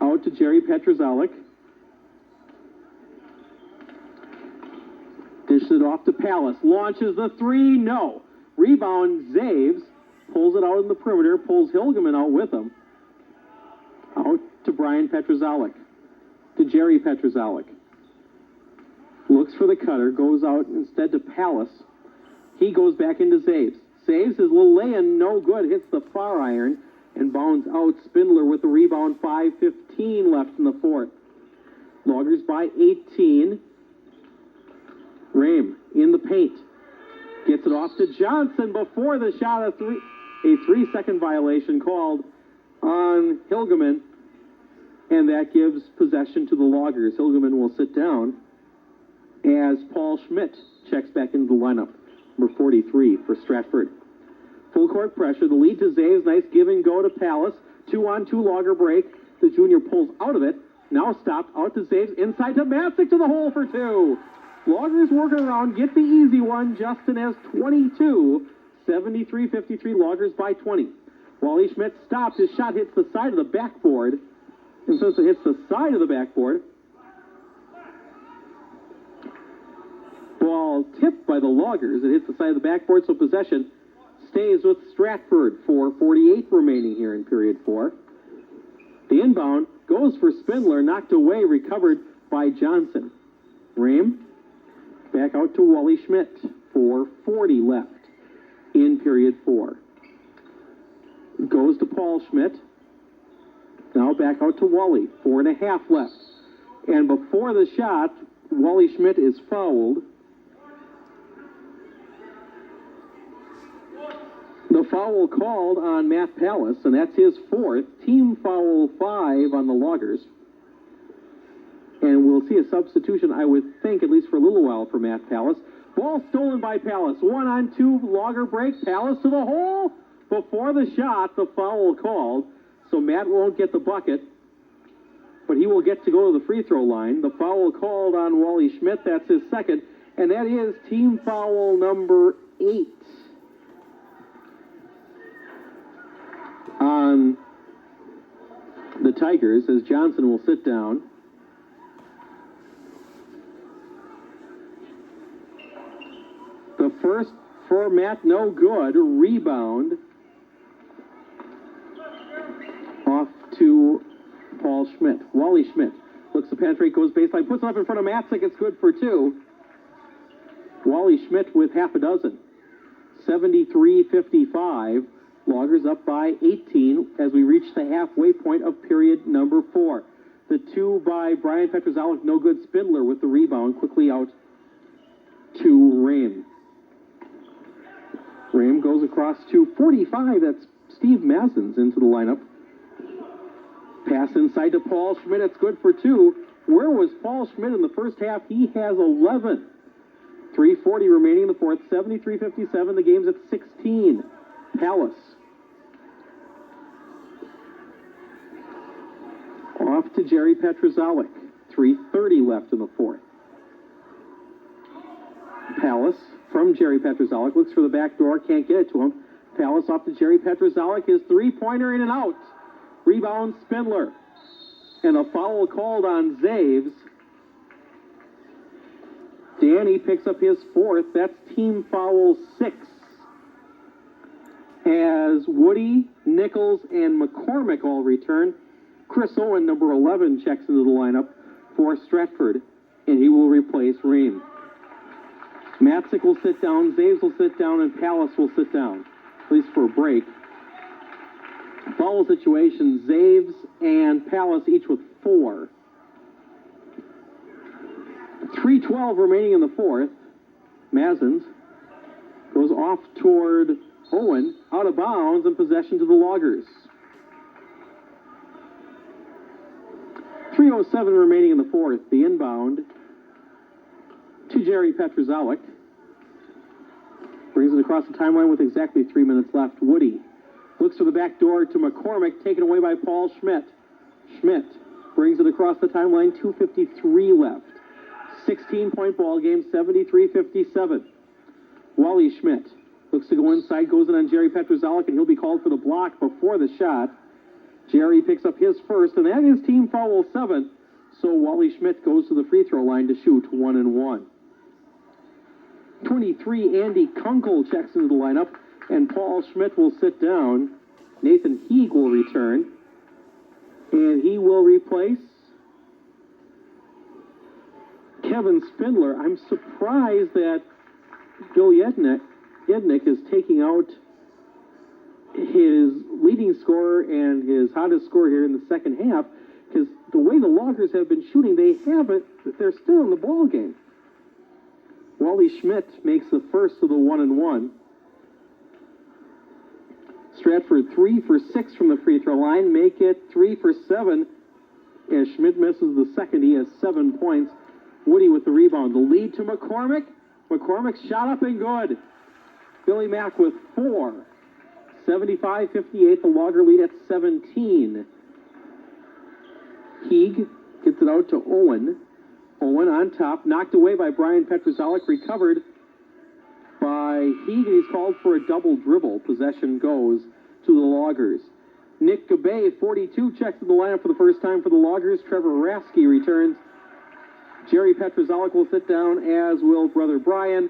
A: Out to Jerry Petrozalik. Dishes it off to Pallas. Launches the three, no. Rebound, Zaves. Pulls it out in the perimeter, pulls Hilgeman out with him. Out to Brian Petrozalik. To Jerry Petrozalik. Looks for the cutter, goes out instead to Pallas. He goes back into Zaves. Zaves, his little lay-in, no good, hits the far iron and bounds out. Spindler with the rebound, 5:15 left in the fourth. Loggers by 18. Rame in the paint. Gets it off to Johnson before the shot, a 3-second violation called on Hilgeman, and that gives possession to the Loggers. Hilgeman will sit down as Paul Schmidt checks back into the lineup. Number 43 for Stratford. Full court pressure. The lead to Zaves. Nice give and go to Pallas. 2-on-2 Logger break. The junior pulls out of it. Now stopped. Out to Zaves. Inside to Matzik to the hole for two. Loggers working around. Get the easy one. Justin has 22. 73-53. Loggers by 20. Wally Schmidt stops. His shot hits the side of the backboard. And since it hits the side of the backboard, ball tipped by the Loggers. It hits the side of the backboard, so possession stays with Stratford. 4:48 remaining here in period 4. The inbound goes for Spindler, knocked away, recovered by Johnson. Rame back out to Wally Schmidt. 4:40 left in period 4. Goes to Paul Schmidt. Now back out to Wally. 4.5 left. And before the shot, Wally Schmidt is fouled. The foul called on Matt Pallas, and that's his 4th. Team foul 5 on the Loggers. And we'll see a substitution, I would think, at least for a little while, for Matt Pallas. Ball stolen by Pallas. 1-on-2 Logger break. Pallas to the hole. Before the shot, the foul called. So Matt won't get the bucket, but he will get to go to the free throw line. The foul called on Wally Schmidt. That's his 2nd. And that is team foul number 8. On the Tigers, as Johnson will sit down. The first for Matt, no good. Rebound off to Paul Schmidt. Wally Schmidt looks to penetrate, goes baseline, puts it up in front of Matzik. It's good for 2. Wally Schmidt with half a dozen. 73-55. Loggers up by 18 as we reach the halfway point of period number 4. The 2 by Brian Petrozalik, no good. Spindler with the rebound, quickly out to Rame. Rame goes across to 45. That's Steve Mazzins into the lineup. Pass inside to Paul Schmidt. It's good for 2. Where was Paul Schmidt in the first half? He has 11. 3:40 remaining in the fourth. 73-57. The game's at 16. Palace. Off to Jerry Petrozalik. 3:30 left in the fourth. Palace from Jerry Petrozalik. Looks for the back door. Can't get it to him. Palace off to Jerry Petrozalik. His three-pointer in and out. Rebound Spindler. And a foul called on Zaves. Danny picks up his 4th. That's team foul 6. As Woody, Nichols, and McCormick all return. Chris Owen, number 11, checks into the lineup for Stratford, and he will replace Ream. Matzik will sit down, Zaves will sit down, and Palace will sit down, at least for a break. Foul situation, Zaves and Palace each with 4. 3:12 remaining in the fourth. Mazins goes off toward Owen, out of bounds, and possession to the Loggers. 3:07 remaining in the fourth. The inbound to Jerry Petrozalik. Brings it across the timeline with exactly 3 minutes left. Woody looks for the back door to McCormick, taken away by Paul Schmidt. Schmidt brings it across the timeline, 2:53 left. 16-point ball game, 73-57. Wally Schmidt looks to go inside, goes in on Jerry Petrozalik, and he'll be called for the block before the shot. Jerry picks up his first, and that is team foul 7. So Wally Schmidt goes to the free throw line to shoot 1-1. 23, Andy Kunkel checks into the lineup, and Paul Schmidt will sit down. Nathan Heeg will return, and he will replace Kevin Spindler. I'm surprised that Bill Yednick is taking out his leading scorer and his hottest scorer here in the second half, because the way the Loggers have been shooting, they're still in the ball game. Wally Schmidt makes the first of the 1-1. Stratford 3 for 6 from the free throw line, make it 3 for 7. As Schmidt misses the second, he has 7 points. Woody with the rebound. The lead to McCormick. McCormick's shot up and good. Billy Mack with 4. 75-58, the Logger lead at 17. Heeg gets it out to Owen. Owen on top, knocked away by Brian Petrozalik, recovered by Heeg, and he's called for a double dribble. Possession goes to the Loggers. Nick Gabay, 42, checks in the lineup for the first time for the Loggers. Trevor Rasky returns. Jerry Petrozalik will sit down, as will brother Brian.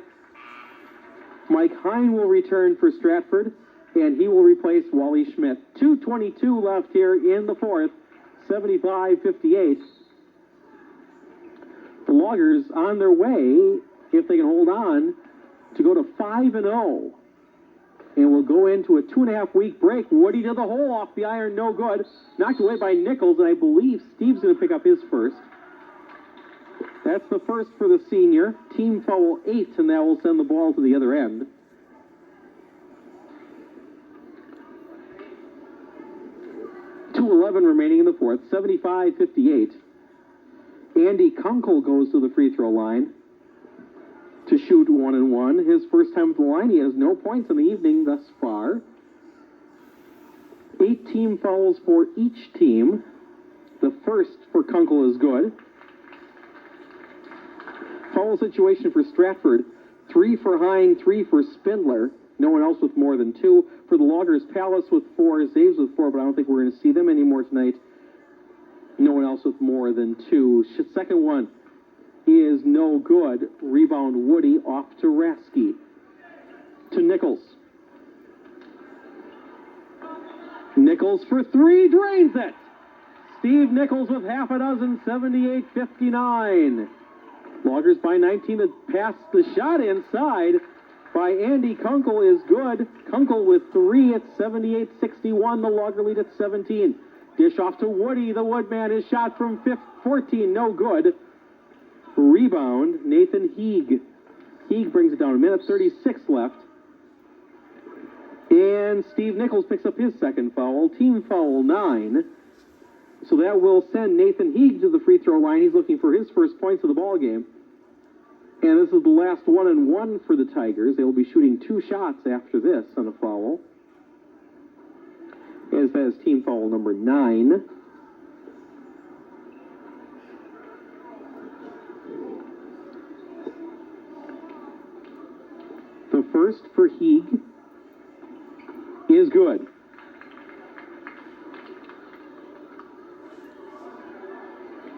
A: Mike Hine will return for Stratford, and he will replace Wally Schmidt. 2:22 left here in the fourth, 75-58. The Loggers on their way, if they can hold on, to go to 5-0. And we'll go into a 2.5-week break. Woody to the hole, off the iron, no good. Knocked away by Nichols, and I believe Steve's going to pick up his first. That's the first for the senior. Team foul 8, and that will send the ball to the other end. .2:11 remaining in the fourth, 75-58. Andy Kunkel goes to the free throw line to shoot 1-1. His first time at the line. He has no points in the evening thus far. 8 team fouls for each team. The first for Kunkel is good. Foul situation for Stratford. 3 for Hine, 3 for Spindler. No one else with more than 2. For the Loggers, Palace with 4, Zaves with 4, but I don't think we're going to see them anymore tonight. No one else with more than 2. Second one is no good. Rebound Woody, off to Rasky. To Nichols. Nichols for 3, drains it! Steve Nichols with half a dozen, 78-59. Loggers by 19 to pass the shot inside by Andy Kunkel is good. Kunkel with 3 at 78-61. The Logger lead at 17. Dish off to Woody. The Woodman. His shot from 14, no good. Rebound, Nathan Heeg. Heeg brings it down. 1:36 left. And Steve Nichols picks up his second foul. Team foul 9. So that will send Nathan Heeg to the free throw line. He's looking for his first points of the ball game. And this is the last 1-and-1 for the Tigers. They will be shooting 2 shots after this on a foul. As that is team foul number 9. The first for Heeg is good.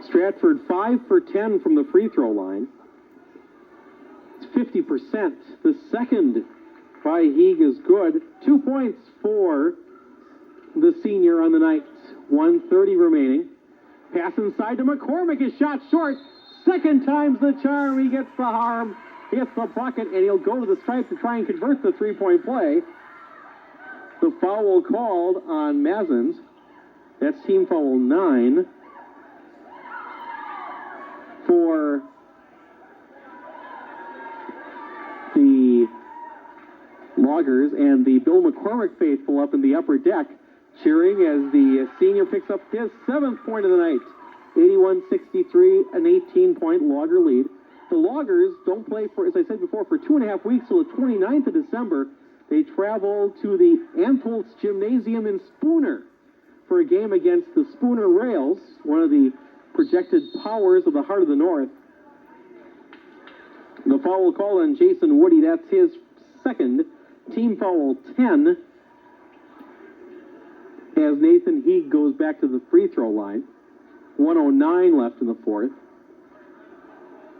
A: Stratford 5 for 10 from the free throw line. It's 50%. The second by Heeg is good. 2 points for the senior on the night. 1:30 remaining. Pass inside to McCormick. His shot short. Second time's the charm. He gets the harm. Hits the bucket, and he'll go to the stripe to try and convert the three-point play. The foul called on Mazins. That's team foul 9 for the Loggers, and the Bill McCormick faithful up in the upper deck cheering as the senior picks up his 7th point of the night. 81-63, an 18-point Logger lead. The Loggers don't play for, as I said before, for 2.5 weeks till the 29th of December. They travel to the Antholz Gymnasium in Spooner for a game against the Spooner Rails, one of the projected powers of the Heart of the North. The foul call on Jason Woody, that's his second. Team foul 10 as Nathan Heeg goes back to the free throw line. 1:09 left in the fourth.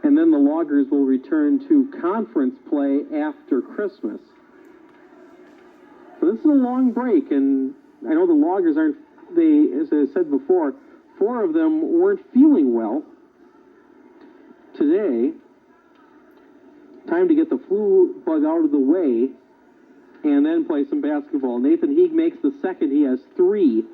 A: And then the Loggers will return to conference play after Christmas. So this is a long break, and I know the Loggers aren't, as I said before, 4 of them weren't feeling well today. Time to get the flu bug out of the way and then play some basketball. Nathan Heeg makes the second. He has 3.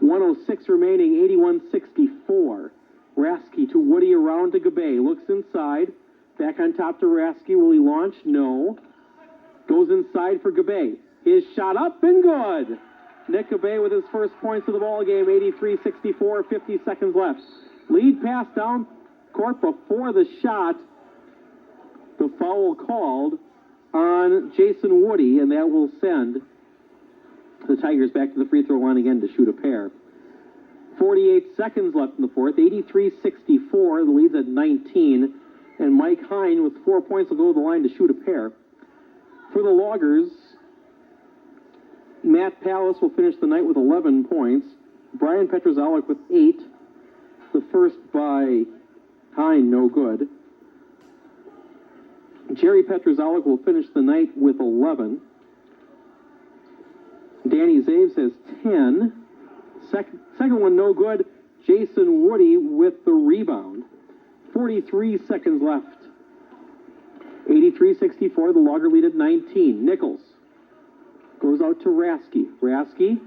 A: 1:06 remaining, 81-64. Rasky to Woody, around to Gabay. Looks inside. Back on top to Rasky. Will he launch? No. Goes inside for Gabay. His shot up and good. Nick Gabay with his first points of the ball game. 83-64, 50 seconds left. Lead pass down court before the shot. The foul called on Jason Woody, and that will send the Tigers back to the free throw line again to shoot a pair. 48 seconds left in the fourth. 83-64. The lead's at 19. And Mike Hine with 4 points will go to the line to shoot a pair. For the Loggers, Matt Pallas will finish the night with 11 points. Brian Petrozalik with 8. The first by Hine, no good. Jerry Petrozalik will finish the night with 11. Danny Zaves has 10. Second one, no good. Jason Woody with the rebound. 43 seconds left. 83-64, the Logger lead at 19. Nichols goes out to Rasky. Rasky,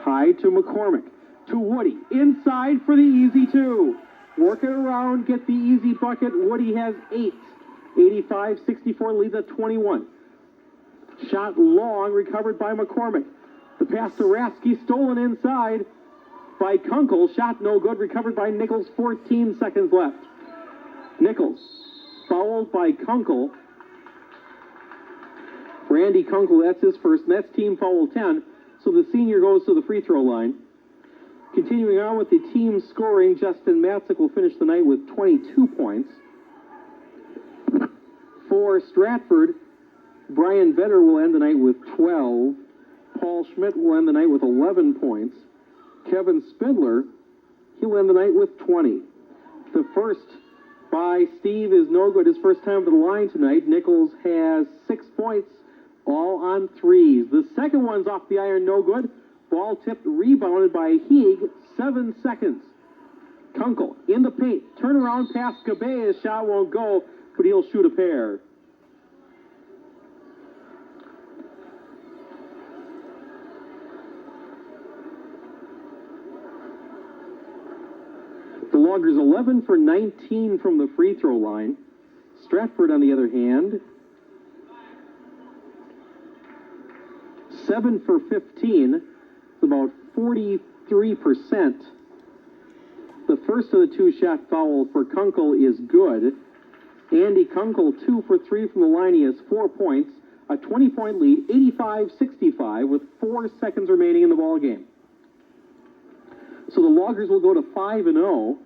A: high to McCormick. To Woody, inside for the easy 2. Work it around, get the easy bucket. Woody has 8. 85-64, leads at 21. Shot long, recovered by McCormick. The pass to Rasky, stolen inside by Kunkel. Shot no good, recovered by Nichols. 14 seconds left. Nichols, fouled by Kunkel. Randy Kunkel, that's his first, and that's team foul 10. So the senior goes to the free throw line. Continuing on with the team scoring, Justin Matzik will finish the night with 22 points. For Stratford, Brian Vetter will end the night with 12. Paul Schmidt will end the night with 11 points. Kevin Spindler, he'll end the night with 20. The first by Steve is no good. His first time to the line tonight. Nichols has 6 points, all on threes. The second one's off the iron, no good. Ball tipped, rebounded by Heeg. 7 seconds. Kunkel in the paint. Turnaround pass Gabay. His shot won't go, but he'll shoot a pair. The Loggers 11 for 19 from the free throw line. Stratford, on the other hand, 7 for 15. It's about 40 53%. The first of the two-shot fouls for Kunkel is good. Andy Kunkel, 2 for 3 from the line. He has 4 points, a 20-point lead, 85-65, with 4 seconds remaining in the ball game. So the Loggers will go to 5-0.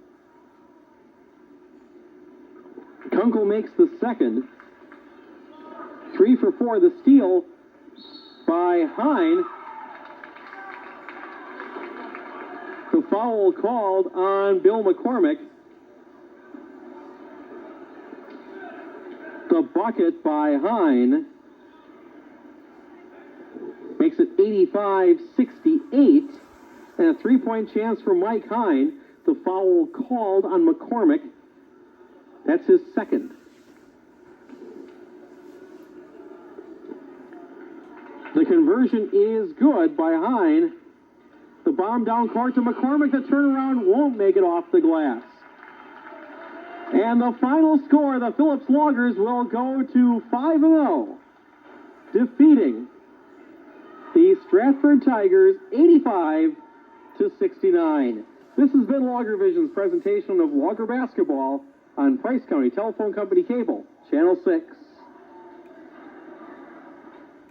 A: Kunkel makes the second. 3 for 4, the steal by Hine. The foul called on Bill McCormick. The bucket by Hine makes it 85-68. And a 3-point chance for Mike Hine. The foul called on McCormick. That's his second. The conversion is good by Hine. The bomb down court to McCormick. The turnaround won't make it off the glass. And the final score, the Phillips Loggers will go to 5-0, defeating the Stratford Tigers 85-69. This has been Logger Vision's presentation of Logger basketball on Price County Telephone Company Cable, Channel 6.